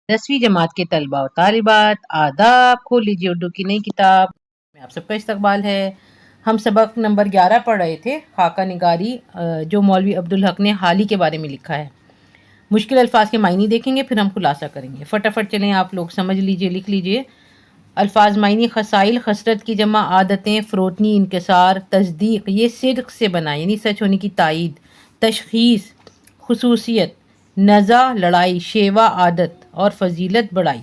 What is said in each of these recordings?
10वीं जमात के तलबा और तालिबात आदाब। खोल लीजिए उर्दू की नई किताब में आप सबका इस्तकबाल है। हम सबक नंबर 11 पढ़ रहे थे, खाका निगारी, जो मौलवी अब्दुल हक ने हाल ही के बारे में लिखा है। मुश्किल अल्फाज के मायने देखेंगे, फिर हम खुलासा करेंगे। फटाफट चलें, आप लोग समझ लीजिए, लिख लीजिए। अल्फाज मायने: खसाइल, खसरत की जमा, आदतें, फ़रोतनी, इनकसार, तस्दीक, ये सिद्क से बना यानी सच होने की तायीद, तशखीस, खुसूसियत, नज़ा, लड़ाई, शेवा, आदत और फजीलत, बड़ाई।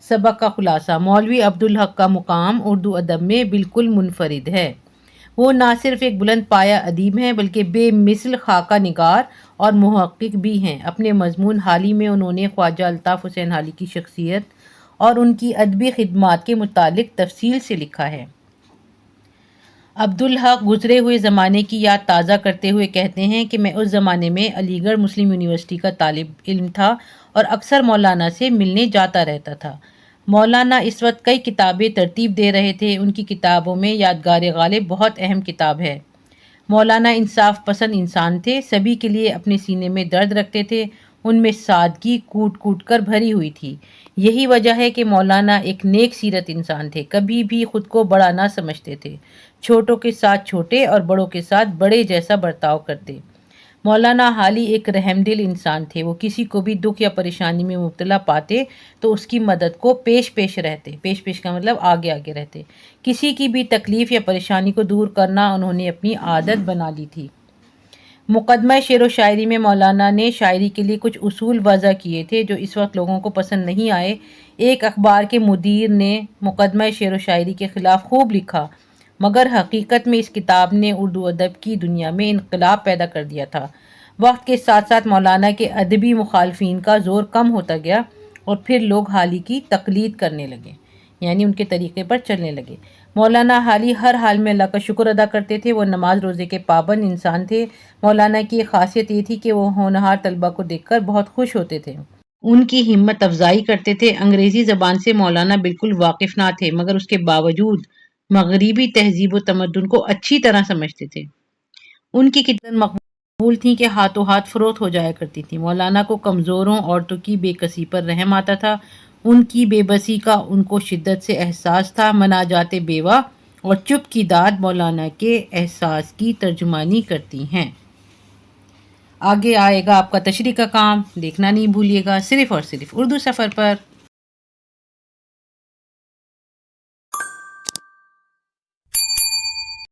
सबक का खुलासा: मौलवी अब्दुल हक का मुकाम उर्दू अदब में बिल्कुल मुनफरिद है। वो ना सिर्फ एक बुलंद पाया अदीब हैं बल्कि बेमिसल खाका निगार और मुहक्किक भी हैं। अपने मजमून हाली में उन्होंने ख्वाजा अल्ताफ़ हुसैन हाली की शख्सियत और उनकी अदबी खिदमात के मुतालिक तफसील से लिखा है। अब्दुल हक गुजरे हुए ज़माने की याद ताज़ा करते हुए कहते हैं कि मैं उस ज़माने में अलीगढ़ मुस्लिम यूनिवर्सिटी का तालिब इल्म था और अक्सर मौलाना से मिलने जाता रहता था। मौलाना इस वक्त कई किताबें तरतीब दे रहे थे। उनकी किताबों में यादगार गालिब बहुत अहम किताब है। मौलाना इंसाफ पसंद इंसान थे, सभी के लिए अपने सीने में दर्द रखते थे। उनमें सादगी कूट कूट कर भरी हुई थी। यही वजह है कि मौलाना एक नेक सीरत इंसान थे, कभी भी खुद को बड़ा ना समझते थे। छोटों के साथ छोटे और बड़ों के साथ बड़े जैसा बर्ताव करते। मौलाना हाली एक रहमदिल इंसान थे। वो किसी को भी दुख या परेशानी में मुब्तला पाते तो उसकी मदद को पेश पेश रहते। पेश पेश का मतलब आगे आगे रहते। किसी की भी तकलीफ़ या परेशानी को दूर करना उन्होंने अपनी आदत बना ली थी। मुकदमा शेर व शायरी में मौलाना ने शायरी के लिए कुछ उसूल वज़ा किए थे जो इस वक्त लोगों को पसंद नहीं आए। एक अखबार के मुदीर ने मुकदमा शेर व शायरी के ख़िलाफ़ खूब लिखा, मगर हकीकत में इस किताब ने उर्दू अदब की दुनिया में इनकलाब पैदा कर दिया था। वक्त के साथ साथ मौलाना के अदबी मुखालफिन का ज़ोर कम होता गया और फिर लोग हाली की तकलीद करने लगे, यानी उनके तरीक़े पर चलने लगे। मौलाना हाली हर हाल में अल्लाह का शुक्र अदा करते थे। वो नमाज रोज़े के पाबंद इंसान थे। मौलाना की एक खासियत ये थी कि वो होनहार तलबा को देखकर बहुत खुश होते थे, उनकी हिम्मत अफजाई करते थे। अंग्रेज़ी ज़बान से मौलाना बिल्कुल वाकिफ़ ना थे, मगर उसके बावजूद मगरिबी तहजीब व तमद्दुन को अच्छी तरह समझते थे। उनकी किताबें मकबूल थीं कि हाथों हाथ फ़रोख्त हो जाया करती थीं। मौलाना को कमज़ोरों औरतों की बेकसी पर रहम आता था। उनकी बेबसी का उनको शिद्दत से एहसास था। मनाजाते बेवा और चुप की दाद मौलाना के एहसास की तर्जुमानी करती हैं। आगे आएगा आपका तशरीह का काम, देखना नहीं भूलिएगा, सिर्फ़ और सिर्फ़ उर्दू सफ़र पर।